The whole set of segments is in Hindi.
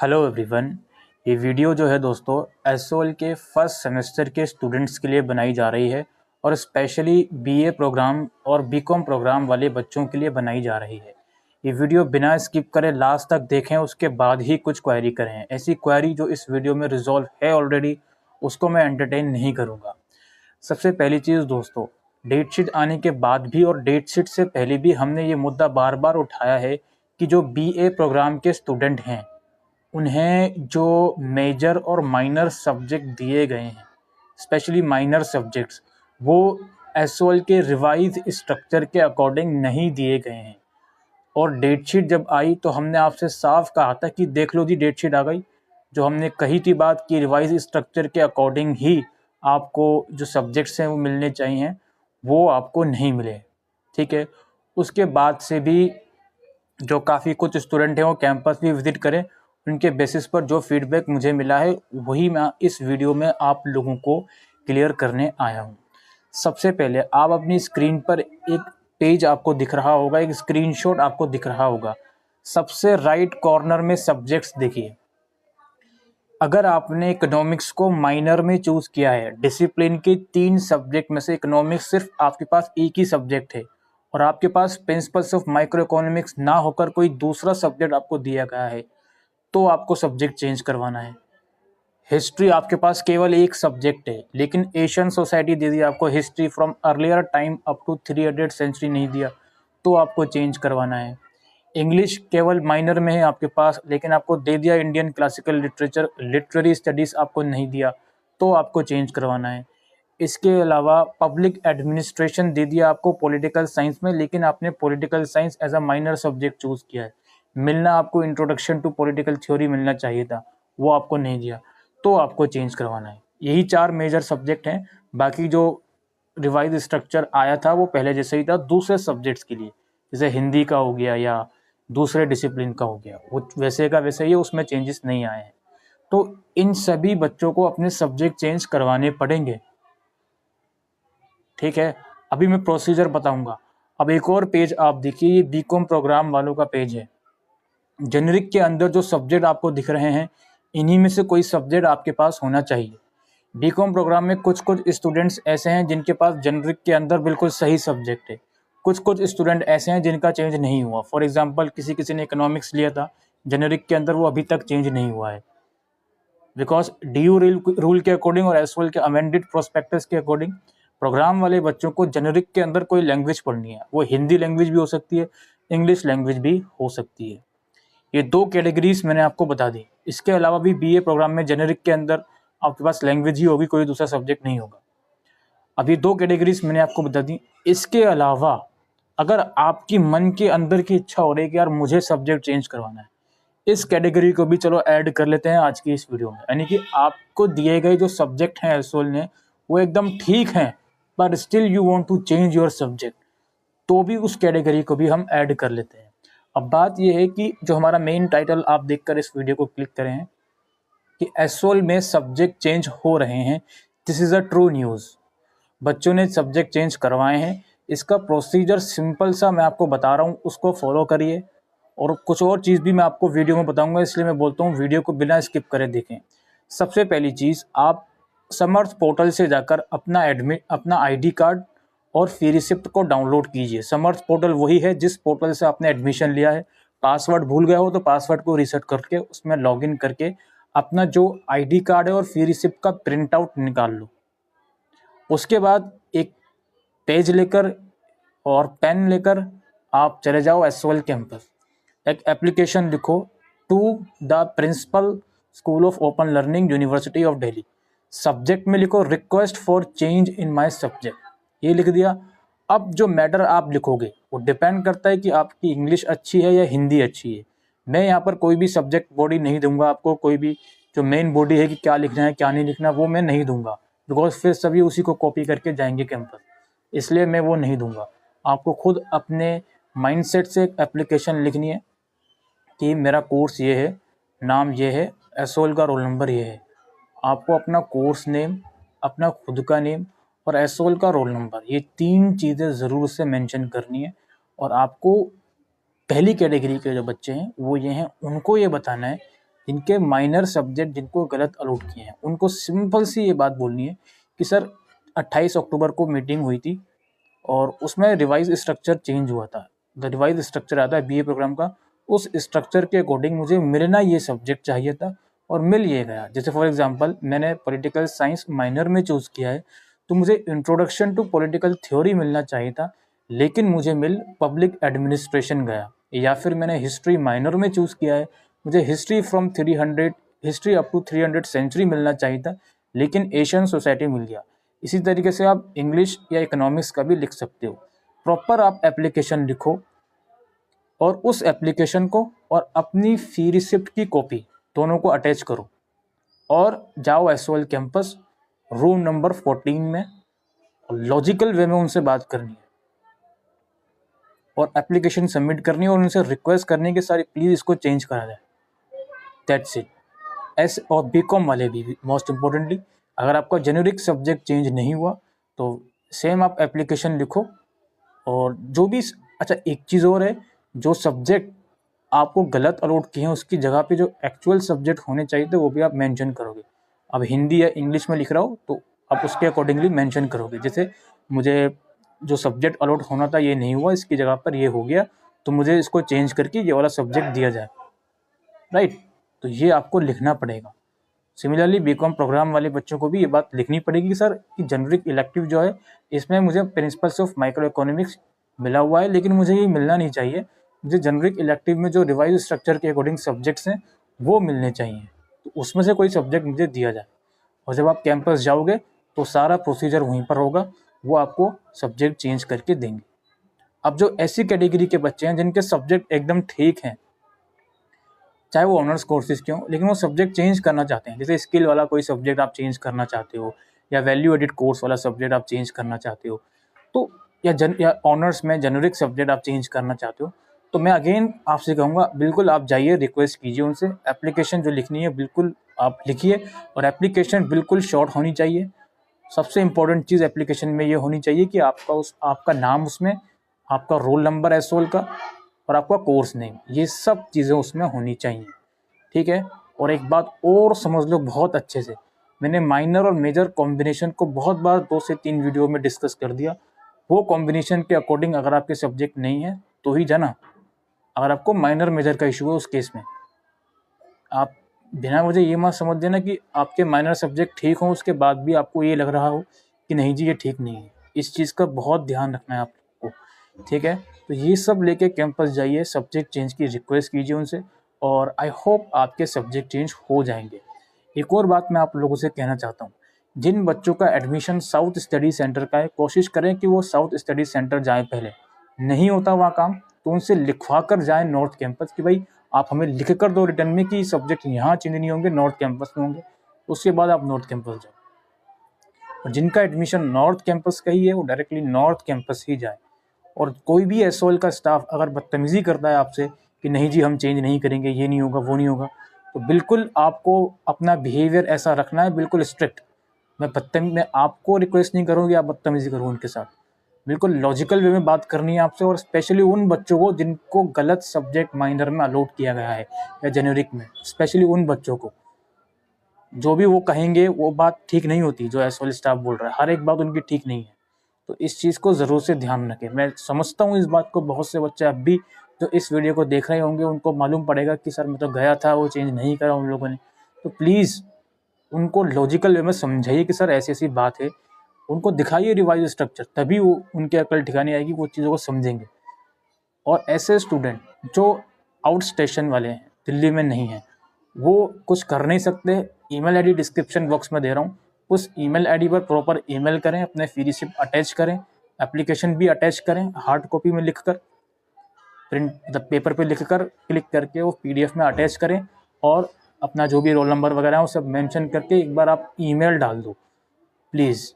Hello everyone. ये वीडियो जो है दोस्तों एसओएल के फर्स्ट सेमेस्टर के स्टूडेंट्स के लिए बनाई जा रही है और स्पेशली बीए प्रोग्राम और बीकॉम प्रोग्राम वाले बच्चों के लिए बनाई जा रही है। ये वीडियो बिना स्किप करे लास्ट तक देखें, उसके बाद ही कुछ क्वेरी करें। ऐसी क्वेरी जो इस वीडियो में रिजॉल्व है ऑलरेडी, उसको मैं एंटरटेन नहीं करूँगा। सबसे पहली चीज़ दोस्तों, डेट शीट आने के बाद भी और डेट शीट से पहले भी हमने ये मुद्दा बार बार उठाया है कि जो बीए प्रोग्राम के स्टूडेंट हैं उन्हें जो मेजर और माइनर सब्जेक्ट दिए गए हैं, स्पेशली माइनर सब्जेक्ट्स, वो एसओएल के रिवाइज स्ट्रक्चर के अकॉर्डिंग नहीं दिए गए हैं। और डेट शीट जब आई तो हमने आपसे साफ कहा था कि देख लो जी, डेट शीट आ गई। जो हमने कही थी बात कि रिवाइज स्ट्रक्चर के अकॉर्डिंग ही आपको जो सब्जेक्ट्स हैं वो मिलने चाहिए, वो आपको नहीं मिले। ठीक है, उसके बाद से भी जो काफ़ी कुछ स्टूडेंट हैं वो कैंपस भी विजिट करें, उनके बेसिस पर जो फीडबैक मुझे मिला है वही मैं इस वीडियो में आप लोगों को क्लियर करने आया हूँ। सबसे पहले आप अपनी स्क्रीन पर एक पेज आपको दिख रहा होगा, एक स्क्रीनशॉट आपको दिख रहा होगा। सबसे राइट कॉर्नर में सब्जेक्ट्स देखिए। अगर आपने इकोनॉमिक्स को माइनर में चूज किया है, डिसिप्लिन के 3 सब्जेक्ट में से इकोनॉमिक्स सिर्फ आपके पास एक ही सब्जेक्ट है और आपके पास प्रिंसिपल्स ऑफ माइक्रो इकोनॉमिक्स ना होकर कोई दूसरा सब्जेक्ट आपको दिया गया है, तो आपको सब्जेक्ट चेंज करवाना है। हिस्ट्री आपके पास केवल एक सब्जेक्ट है, लेकिन एशियन सोसाइटी दे दिया आपको, history from earlier time up to 300 century नहीं दिया, तो आपको चेंज करवाना है। इंग्लिश केवल माइनर में है आपके पास, लेकिन आपको दे दिया Indian classical literature, literary studies आपको नहीं दिया, तो आपको चेंज करवाना है। इसके अलावा पब्लिक एडमिनिस्ट्रेशन दे दिया आपको पॉलिटिकल साइंस में, लेकिन आपने political science as a minor subject choose किया है। मिलना आपको इंट्रोडक्शन टू पॉलिटिकल थ्योरी मिलना चाहिए था, वो आपको नहीं दिया, तो आपको चेंज करवाना है। यही 4 मेजर सब्जेक्ट हैं। बाकी जो रिवाइज स्ट्रक्चर आया था वो पहले जैसे ही था दूसरे सब्जेक्ट्स के लिए, जैसे हिंदी का हो गया या दूसरे डिसिप्लिन का हो गया, वो वैसे का वैसे ही, उसमें चेंजेस नहीं आए हैं। तो इन सभी बच्चों को अपने सब्जेक्ट चेंज करवाने पड़ेंगे। ठीक है, अभी मैं प्रोसीजर बताऊंगा। अब एक और पेज आप देखिए, ये बीकॉम प्रोग्राम वालों का पेज है। जेनरिक के अंदर जो सब्जेक्ट आपको दिख रहे हैं, इन्हीं में से कोई सब्जेक्ट आपके पास होना चाहिए। बीकॉम प्रोग्राम में कुछ कुछ स्टूडेंट्स ऐसे हैं जिनके पास जेनरिक के अंदर बिल्कुल सही सब्जेक्ट है, कुछ कुछ स्टूडेंट ऐसे हैं जिनका चेंज नहीं हुआ। फॉर एग्जांपल किसी ने इकोनॉमिक्स लिया था जेनरिक के अंदर, वो अभी तक चेंज नहीं हुआ है, बिकॉज डीयू रूल के अकॉर्डिंग और एसओएल के अमेंडेड प्रोस्पेक्टस के अकॉर्डिंग प्रोग्राम वाले बच्चों को जेनरिक के अंदर कोई लैंग्वेज पढ़नी है, वो हिंदी लैंग्वेज भी हो सकती है, इंग्लिश लैंग्वेज भी हो सकती है। ये 2 कैटेगरीज मैंने आपको बता दी। इसके अलावा भी बीए प्रोग्राम में जेनरिक के अंदर आपके पास लैंग्वेज ही होगी, कोई दूसरा सब्जेक्ट नहीं होगा। अभी 2 कैटेगरीज मैंने आपको बता दी। इसके अलावा अगर आपकी मन के अंदर की इच्छा हो रही है कि यार मुझे सब्जेक्ट चेंज करवाना है, इस कैटेगरी को भी चलो ऐड कर लेते हैं आज की इस वीडियो में। यानी कि आपको दिए गए जो सब्जेक्ट हैं एसओएल ने वो एकदम ठीक हैं, but still you want to change your subject, तो भी उस कैटेगरी को भी हम ऐड कर लेते हैं। अब बात यह है कि जो हमारा मेन टाइटल आप देखकर इस वीडियो को क्लिक करें हैं कि एसओएल में सब्जेक्ट चेंज हो रहे हैं, this is a true news. बच्चों ने सब्जेक्ट चेंज करवाए हैं। इसका प्रोसीजर सिंपल सा मैं आपको बता रहा हूँ, उसको फॉलो करिए। और कुछ और चीज़ भी मैं आपको वीडियो में बताऊंगा, इसलिए मैं बोलता हूँ वीडियो को बिना स्किप करे देखें। सबसे पहली चीज़, आप समर्थ पोर्टल से जाकर अपना आईडी कार्ड और फी रिसिप्ट को डाउनलोड कीजिए। समर्थ पोर्टल वही है जिस पोर्टल से आपने एडमिशन लिया है। पासवर्ड भूल गए हो तो पासवर्ड को रीसेट करके उसमें लॉगिन करके अपना जो आईडी कार्ड है और फी रिसिप्ट का प्रिंट आउट निकाल लो। उसके बाद एक पेज लेकर और पेन लेकर आप चले जाओ एसओएल कैंपस। एक एप्लीकेशन लिखो, to the principal school of open learning university of Delhi. Subject में लिखो request for change in my subject, ये लिख दिया। अब जो मैटर आप लिखोगे वो डिपेंड करता है कि आपकी इंग्लिश अच्छी है या हिंदी अच्छी है। मैं यहाँ पर कोई भी सब्जेक्ट बॉडी नहीं दूंगा आपको, कोई भी जो मेन बॉडी है कि क्या लिखना है क्या नहीं लिखना, वो मैं नहीं दूंगा, बिकॉज फिर सभी उसी को कॉपी करके जाएंगे कैंपस, इसलिए मैं वो नहीं दूंगा। आपको खुद अपने माइंडसेट से एक एप्लीकेशन लिखनी है कि मेरा कोर्स ये है, नाम ये है, एसओएल का रोल नंबर ये है। आपको अपना कोर्स नेम, अपना खुद का नेम और एसओएल का रोल नंबर, ये 3 चीज़ें ज़रूर से मेंशन करनी है। और आपको पहली कैटेगरी के जो बच्चे हैं वो ये हैं, उनको ये बताना है जिनके माइनर सब्जेक्ट जिनको गलत अलॉट किए हैं उनको सिंपल सी ये बात बोलनी है कि सर 28 अक्टूबर को मीटिंग हुई थी और उसमें रिवाइज स्ट्रक्चर चेंज हुआ था। द रिवाइज स्ट्रक्चर आता है बीए प्रोग्राम का, उस स्ट्रक्चर के अकॉर्डिंग मुझे मिलना ये सब्जेक्ट चाहिए था और मिल ये गया। जैसे फॉर एग्जांपल मैंने पॉलिटिकल साइंस माइनर में चूज़ किया है तो मुझे इंट्रोडक्शन टू पॉलिटिकल थ्योरी मिलना चाहिए था, लेकिन मुझे मिल पब्लिक एडमिनिस्ट्रेशन गया। या फिर मैंने हिस्ट्री माइनर में चूज़ किया है, मुझे history from 300 history up to 300 century मिलना चाहिए था, लेकिन एशियन सोसाइटी मिल गया। इसी तरीके से आप इंग्लिश या इकोनॉमिक्स का भी लिख सकते हो। प्रॉपर आप एप्लीकेशन लिखो और उस एप्लीकेशन को और अपनी फी रिसिप्ट की कॉपी दोनों को अटैच करो और जाओ एसओएल कैंपस रूम नंबर 14 में, और लॉजिकल वे में उनसे बात करनी है और एप्लीकेशन सबमिट करनी है और उनसे रिक्वेस्ट करनी कि सारी प्लीज़ इसको चेंज करा जाए। That's it. एस और बीकॉम वाले भी मोस्ट इम्पोर्टेंटली, अगर आपका जेनेरिक सब्जेक्ट चेंज नहीं हुआ तो सेम आप एप्लीकेशन लिखो और जो भी अच्छा एक चीज़ और है, जो सब्जेक्ट आपको गलत अलॉट किए हैं उसकी जगह पे जो एक्चुअल सब्जेक्ट होने चाहिए थे वो भी आप मेंशन करोगे। अब हिंदी या इंग्लिश में लिख रहा हो तो आप उसके अकॉर्डिंगली मेंशन करोगे। जैसे मुझे जो सब्जेक्ट अलॉट होना था ये नहीं हुआ, इसकी जगह पर ये हो गया, तो मुझे इसको चेंज करके ये वाला सब्जेक्ट दिया जाए, राइट। तो ये आपको लिखना पड़ेगा। सिमिलरली बीकॉम प्रोग्राम वाले बच्चों को भी ये बात लिखनी पड़ेगी कि सर कि जेनरिक इलेक्टिव जो है इसमें मुझे प्रिंसिपल्स ऑफ माइक्रो इकोनॉमिक्स मिला हुआ है, लेकिन मुझे ये मिलना नहीं चाहिए। मुझे जेनरिक इलेक्टिव में जो रिवाइज स्ट्रक्चर के अकॉर्डिंग सब्जेक्ट्स हैं वो मिलने चाहिए, तो उसमें से कोई सब्जेक्ट मुझे दिया जाए। और जब आप कैंपस जाओगे तो सारा प्रोसीजर वहीं पर होगा, वो आपको सब्जेक्ट चेंज करके देंगे। अब जो ऐसी कैटेगरी के बच्चे हैं जिनके सब्जेक्ट एकदम ठीक हैं, चाहे वो ऑनर्स कोर्सेज क्यों, लेकिन वो सब्जेक्ट चेंज करना चाहते हैं, जैसे स्किल वाला कोई सब्जेक्ट आप चेंज करना चाहते हो या वैल्यू एडिड कोर्स वाला सब्जेक्ट आप चेंज करना चाहते हो, तो या ऑनर्स में जेनरिक सब्जेक्ट आप चेंज करना चाहते हो, तो मैं अगेन आपसे कहूँगा बिल्कुल आप जाइए, रिक्वेस्ट कीजिए उनसे, एप्लीकेशन जो लिखनी है बिल्कुल आप लिखिए और एप्लीकेशन बिल्कुल शॉर्ट होनी चाहिए। सबसे इम्पोर्टेंट चीज़ एप्लीकेशन में ये होनी चाहिए कि आपका नाम उसमें, आपका रोल नंबर एसओएल का और आपका कोर्स नेम, ये सब चीज़ें उसमें होनी चाहिए, ठीक है। और एक बात और समझ लो बहुत अच्छे से, मैंने माइनर और मेजर कॉम्बिनेशन को बहुत बार 2 से 3 वीडियो में डिस्कस कर दिया। वो कॉम्बिनेशन के अकॉर्डिंग अगर आपके सब्जेक्ट नहीं है तो ही जाना। अगर आपको माइनर मेजर का इशू है उस केस में आप बिना मुझे ये मत समझ देना कि आपके माइनर सब्जेक्ट ठीक हों उसके बाद भी आपको ये लग रहा हो कि नहीं जी ये ठीक नहीं है। इस चीज़ का बहुत ध्यान रखना है आपको, ठीक है। तो ये सब लेके कैंपस जाइए, सब्जेक्ट चेंज की रिक्वेस्ट कीजिए उनसे और आई होप आपके सब्जेक्ट चेंज हो जाएंगे। एक और बात मैं आप लोगों से कहना चाहता हूँ, जिन बच्चों का एडमिशन साउथ स्टडी सेंटर का है, कोशिश करें कि वो साउथ स्टडी सेंटर जाएँ पहले। नहीं होता वहाँ काम तो उनसे लिखवा कर जाएँ नॉर्थ कैंपस कि भाई आप हमें लिख कर दो रिटर्न में कि सब्जेक्ट यहाँ चेंज नहीं होंगे, नॉर्थ कैंपस में होंगे। उसके बाद आप नॉर्थ कैंपस जाओ। और जिनका एडमिशन नॉर्थ कैंपस का ही है वो डायरेक्टली नॉर्थ कैंपस ही जाए। और कोई भी एसओएल का स्टाफ अगर बदतमीज़ी करता है आपसे कि नहीं जी हम चेंज नहीं करेंगे, ये नहीं होगा, वो नहीं होगा, तो बिल्कुल आपको अपना बिहेवियर ऐसा रखना है, बिल्कुल स्ट्रिक्ट। मैं आपको रिक्वेस्ट नहीं करूँ कि आप बदतमीज़ी करो उनके साथ, बिल्कुल लॉजिकल वे में बात करनी है आपसे। और स्पेशली उन बच्चों को जिनको गलत सब्जेक्ट माइनर में अलॉट किया गया है या जेनेरिक में, स्पेशली उन बच्चों को, जो भी वो कहेंगे वो बात ठीक नहीं होती। जो एसओएल स्टाफ बोल रहा है हर एक बात उनकी ठीक नहीं है, तो इस चीज़ को ज़रूर से ध्यान रखें। मैं समझता हूँ इस बात को, बहुत से बच्चे अब भी जो इस वीडियो को देख रहे होंगे उनको मालूम पड़ेगा कि सर मैं तो गया था, वो चेंज नहीं करा उन लोगों ने। तो प्लीज़ उनको लॉजिकल वे में समझाइए कि सर ऐसी ऐसी बात है, उनको दिखाइए रिवाइज स्ट्रक्चर, तभी वो उनके अकल ठिकाने आएगी, वो चीज़ों को समझेंगे। और ऐसे स्टूडेंट जो आउट स्टेशन वाले हैं, दिल्ली में नहीं हैं, वो कुछ कर नहीं सकते, ईमेल आईडी डिस्क्रिप्शन बॉक्स में दे रहा हूँ, उस ईमेल आईडी पर प्रॉपर ईमेल करें, अपने फी रिसिप्ट अटैच करें, एप्लीकेशन भी अटैच करें, हार्ड कॉपी में लिखकर, प्रिंट मतलब पेपर पे लिखकर क्लिक करके वो पीडीएफ में अटैच करें और अपना जो भी रोल नंबर वगैरह है वो सब मेंशन करके एक बार आप ईमेल डाल दो प्लीज़,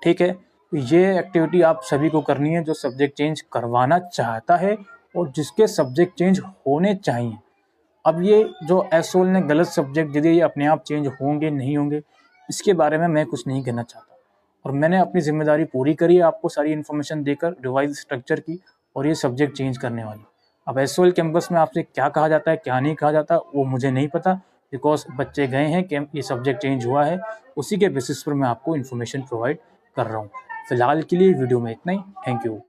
ठीक है। तो ये एक्टिविटी आप सभी को करनी है जो सब्जेक्ट चेंज करवाना चाहता है और जिसके सब्जेक्ट चेंज होने चाहिए। अब ये जो एसओएल ने गलत सब्जेक्ट दे दिए, ये अपने आप चेंज होंगे नहीं होंगे इसके बारे में मैं कुछ नहीं कहना चाहता, और मैंने अपनी जिम्मेदारी पूरी करी है आपको सारी इन्फॉर्मेशन देकर रिवाइज स्ट्रक्चर की और ये सब्जेक्ट चेंज करने वाली। अब एसओएल कैंपस में आपसे क्या कहा जाता है, क्या नहीं कहा जाता, वो मुझे नहीं पता, बिकॉज बच्चे गए हैं कि ये सब्जेक्ट चेंज हुआ है, उसी के बेसिस पर मैं आपको इन्फॉर्मेशन प्रोवाइड कर रहा हूँ। फिलहाल के लिए वीडियो में इतना ही। Thank you.